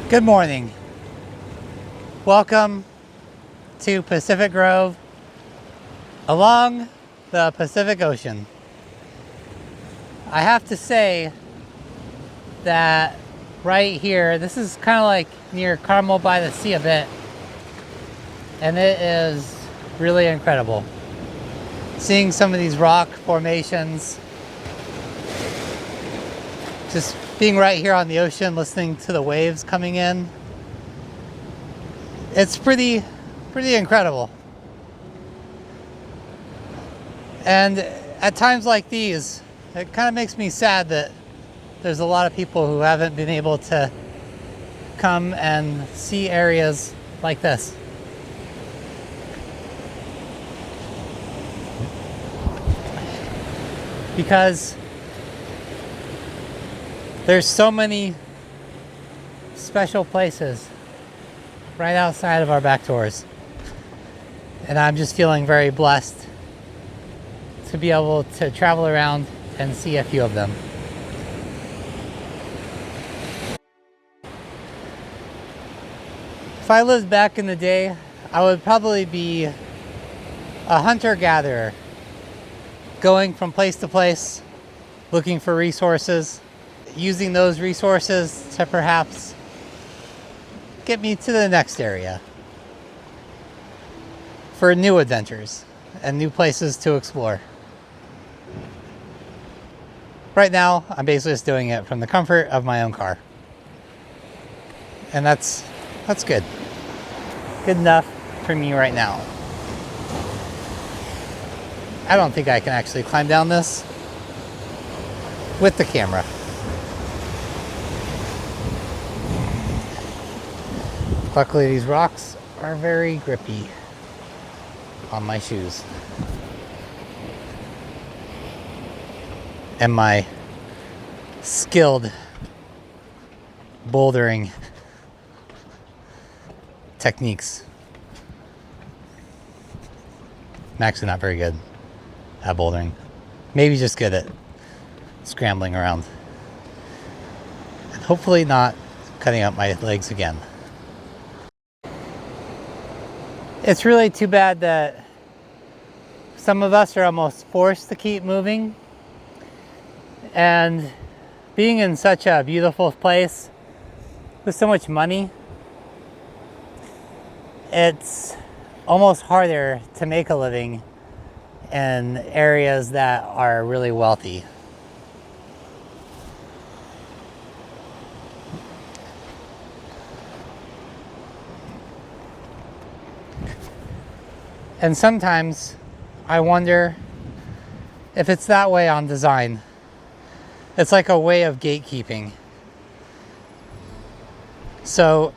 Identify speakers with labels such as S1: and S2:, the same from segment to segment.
S1: Good morning. Welcome to Pacific Grove along the Pacific Ocean. I have to say that right here, this is kind of like near Carmel by the Sea a bit, and it is really incredible. Seeing some of these rock formations, just being right here on the ocean, listening to the waves coming in. It's pretty incredible. And at times like these, it kind of makes me sad that there's a lot of people who haven't been able to come and see areas like this. Because there's so many special places right outside of our back doors. And I'm just feeling very blessed to be able to travel around and see a few of them. If I lived back in the day, I would probably be a hunter-gatherer, going from place to place, looking for resources, using those resources to perhaps get me to the next area for new adventures and new places to explore. Right now, I'm basically just doing it from the comfort of my own car. And that's good. Good enough for me right now. I don't think I can actually climb down this with the camera. Luckily, these rocks are very grippy on my shoes. And my skilled bouldering techniques. I'm actually not very good at bouldering. Maybe just good at scrambling around. And hopefully not cutting up my legs again. It's really too bad that some of us are almost forced to keep moving. And being in such a beautiful place with so much money, it's almost harder to make a living in areas that are really wealthy. And sometimes I wonder if it's that way on design. It's like a way of gatekeeping. So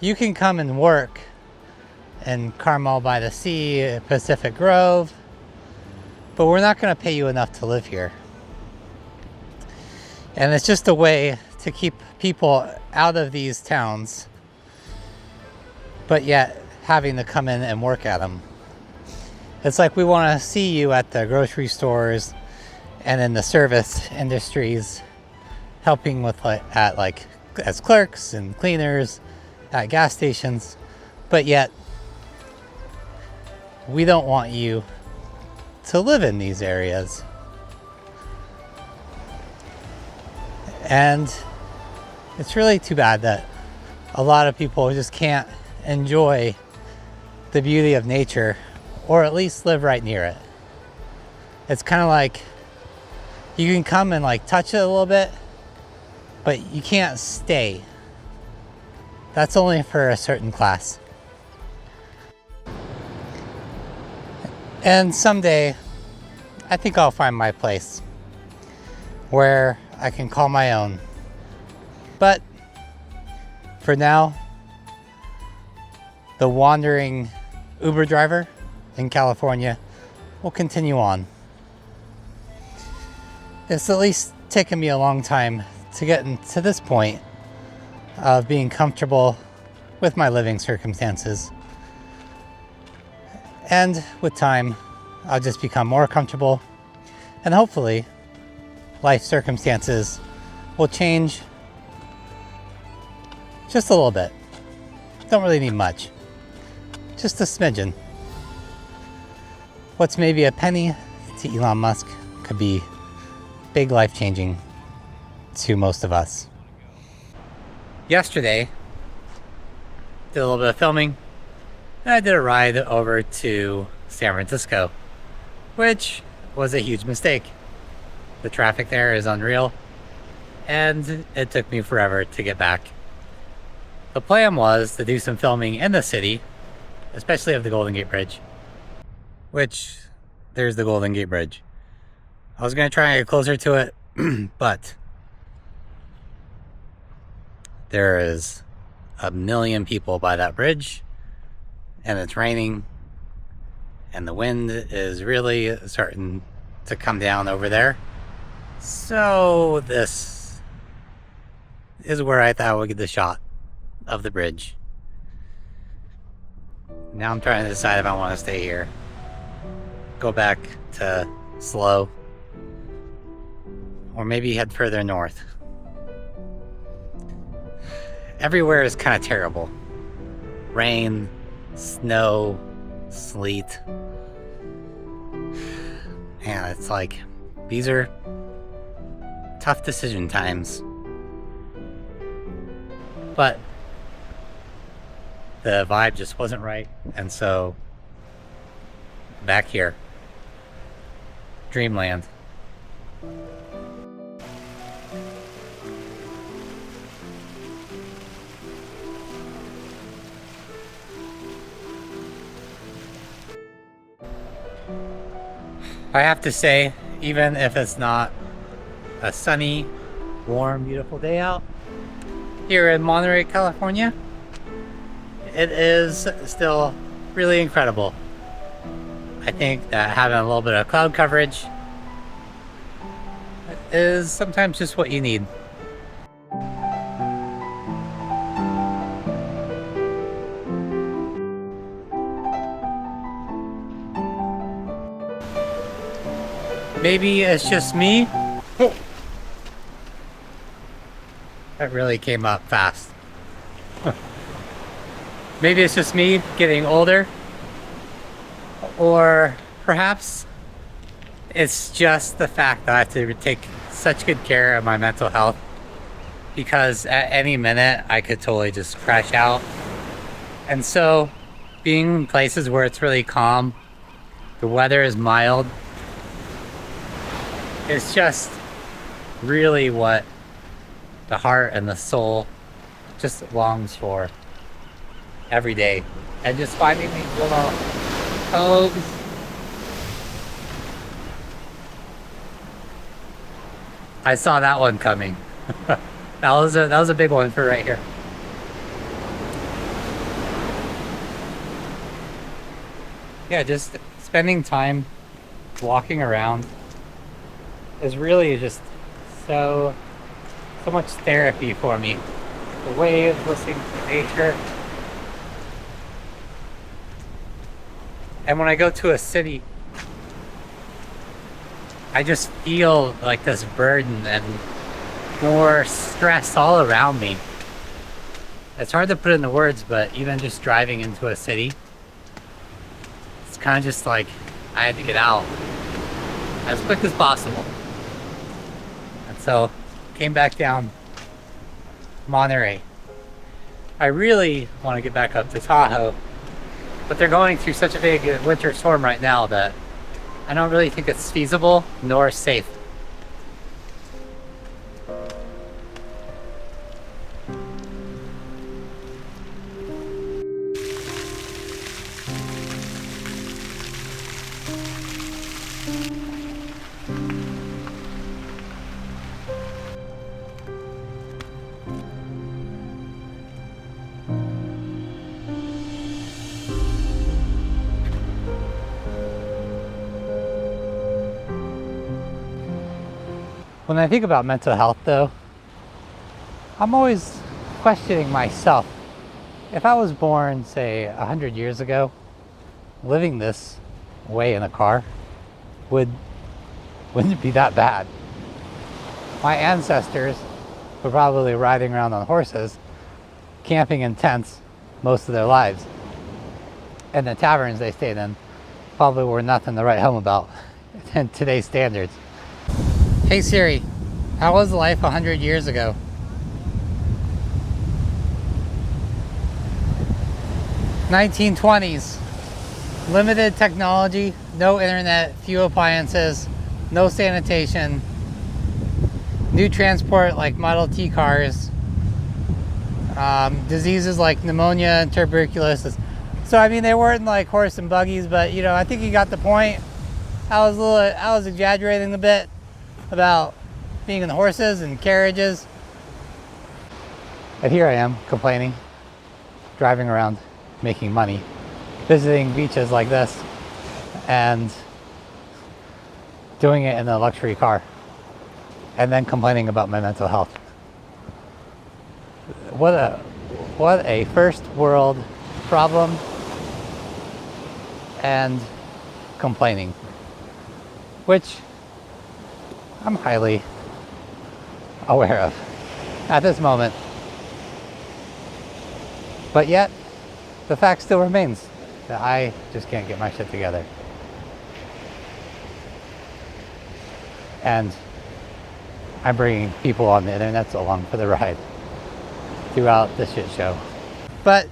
S1: you can come and work in Carmel by the Sea, Pacific Grove, but we're not going to pay you enough to live here. And it's just a way to keep people out of these towns, but yet having to come in and work at them. It's like we want to see you at the grocery stores and in the service industries, helping with as clerks and cleaners at gas stations, but yet we don't want you to live in these areas. And it's really too bad that a lot of people just can't enjoy the beauty of nature, or at least live right near it. It's kind of like you can come and touch it a little bit, but you can't stay. That's only for a certain class. And someday, I think I'll find my place where I can call my own. But for now, the wandering Uber driver in California will continue on. It's at least taken me a long time to get to this point of being comfortable with my living circumstances. And with time, I'll just become more comfortable, and hopefully life circumstances will change just a little bit. Don't really need much, just a smidgen. What's maybe a penny to Elon Musk could be big life-changing to most of us. Yesterday, did a little bit of filming, and I did a ride over to San Francisco, which was a huge mistake. The traffic there is unreal, and it took me forever to get back. The plan was to do some filming in the city, especially of the Golden Gate Bridge, which there's the Golden Gate Bridge. I was going to try and get closer to it, but there is a million people by that bridge, and it's raining, and the wind is really starting to come down over there. So this is where I thought I would get the shot of the bridge. Now I'm trying to decide if I want to stay here, go back to slow, or maybe head further north. Everywhere is kind of terrible. Rain, snow, sleet. And it's like, these are tough decision times. But the vibe just wasn't right. And so, back here. Dreamland. I have to say, even if it's not a sunny, warm, beautiful day out here in Monterey, California, it is still really incredible. I think that having a little bit of cloud coverage is sometimes just what you need. Maybe it's just me. That really came up fast. Maybe it's just me getting older, or perhaps it's just the fact that I have to take such good care of my mental health, because at any minute I could totally just crash out. And so being in places where it's really calm, the weather is mild, it's just really what the heart and the soul just longs for every day. And just finding these little coves, I saw that one coming. that was a big one for right here. Yeah, just spending time walking around is really just so much therapy for me. The waves, listening to nature. And when I go to a city, I just feel like this burden and more stress all around me. It's hard to put into words, but even just driving into a city, it's kind of just like I had to get out as quick as possible. And so came back down Monterey. I really want to get back up to Tahoe, but they're going through such a big winter storm right now that I don't really think it's feasible nor safe. When I think about mental health though, I'm always questioning myself. If I was born, say, 100 years ago, living this way in a car wouldn't it be that bad? My ancestors were probably riding around on horses, camping in tents most of their lives. And the taverns they stayed in probably were nothing to write home about in today's standards. Hey Siri, how was life 100 years ago? (1920s). Limited technology, no internet, few appliances, no sanitation, new transport like Model T cars, diseases like pneumonia and tuberculosis. So I mean, they weren't like horse and buggies, but you know, I think you got the point. I was exaggerating a bit about being in horses and carriages. And here I am complaining, driving around, making money, visiting beaches like this, and doing it in a luxury car, and then complaining about my mental health. What a first world problem, and complaining, which I'm highly aware of at this moment. But yet, the fact still remains that I just can't get my shit together. And I'm bringing people on the internet along for the ride throughout the shit show. But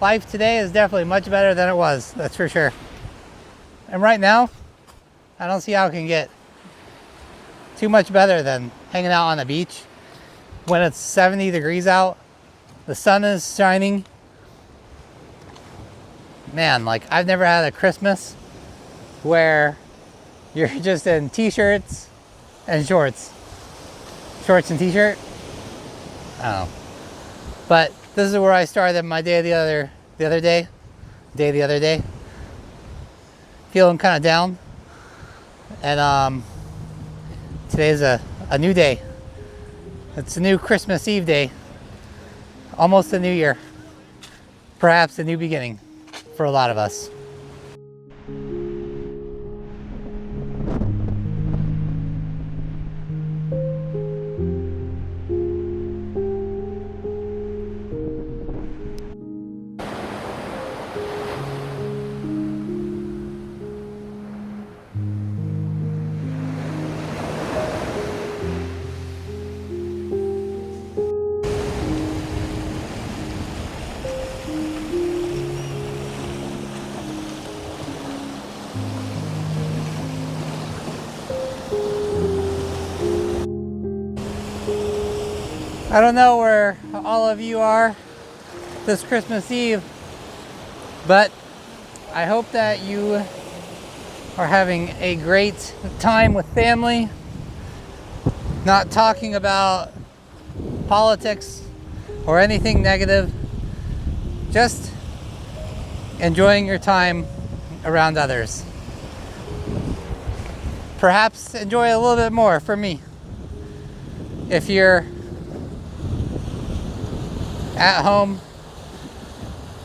S1: life today is definitely much better than it was, that's for sure. And right now, I don't see how it can get too much better than hanging out on the beach when it's 70 degrees out, the sun is shining. Man, like I've never had a Christmas where you're just in t-shirts and shorts. Shorts and t-shirt? I don't know. But this is where I started my day the other day. Feeling kind of down. And today's a new day. It's a new Christmas Eve day. Almost a new year. Perhaps a new beginning for a lot of us. I don't know where all of you are this Christmas Eve, but I hope that you are having a great time with family, not talking about politics or anything negative, just enjoying your time around others. Perhaps enjoy a little bit more for me. If you're at home,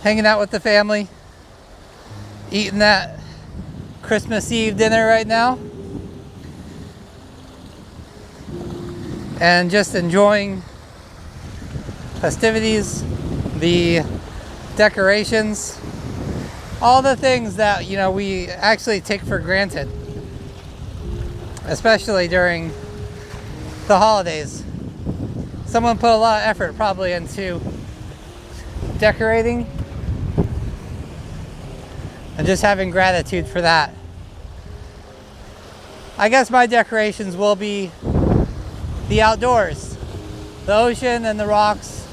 S1: hanging out with the family, eating that Christmas Eve dinner right now, and just enjoying festivities, the decorations, all the things that, you know, we actually take for granted, especially during the holidays. Someone put a lot of effort probably into decorating, and just having gratitude for that. I guess my decorations will be the outdoors, the ocean and the rocks,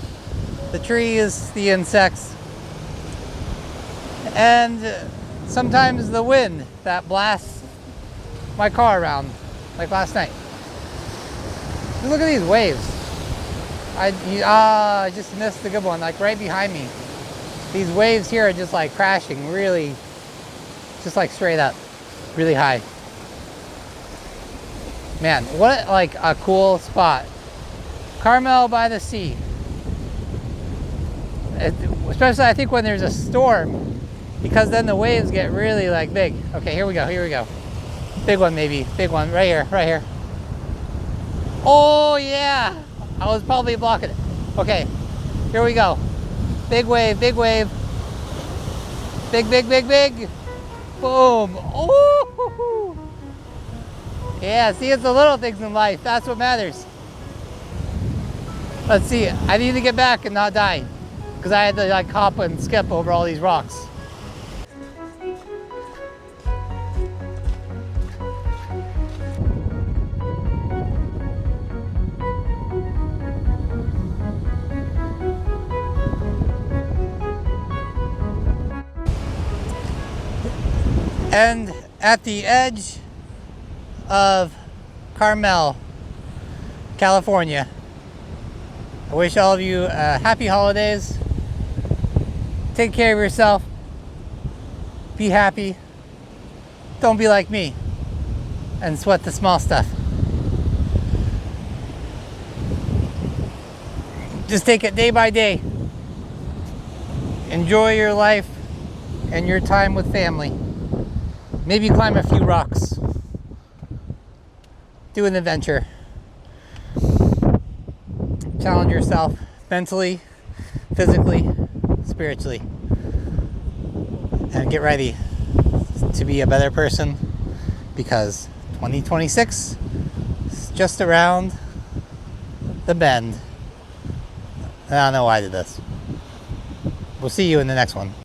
S1: the trees, the insects, and sometimes the wind that blasts my car around, like last night. Just look at these waves. I just missed the good one, like right behind me. These waves here are just like crashing, really, just like straight up, really high. Man, what like a cool spot. Carmel by the sea. Especially I think when there's a storm, because then the waves get really like big. Okay, here we go, here we go. Big one maybe, big one, right here, right here. Oh yeah, I was probably blocking it. Okay, here we go. Big wave, big wave. Big, big, big, big. Boom. Oh, yeah, see, it's the little things in life. That's what matters. Let's see, I need to get back and not die, because I had to like hop and skip over all these rocks. And at the edge of Carmel, California, I wish all of you happy holidays. Take care of yourself. Be happy. Don't be like me and sweat the small stuff. Just take it day by day. Enjoy your life and your time with family. Maybe climb a few rocks. Do an adventure. Challenge yourself mentally, physically, spiritually. And get ready to be a better person, because 2026 is just around the bend. I don't know why I did this. We'll see you in the next one.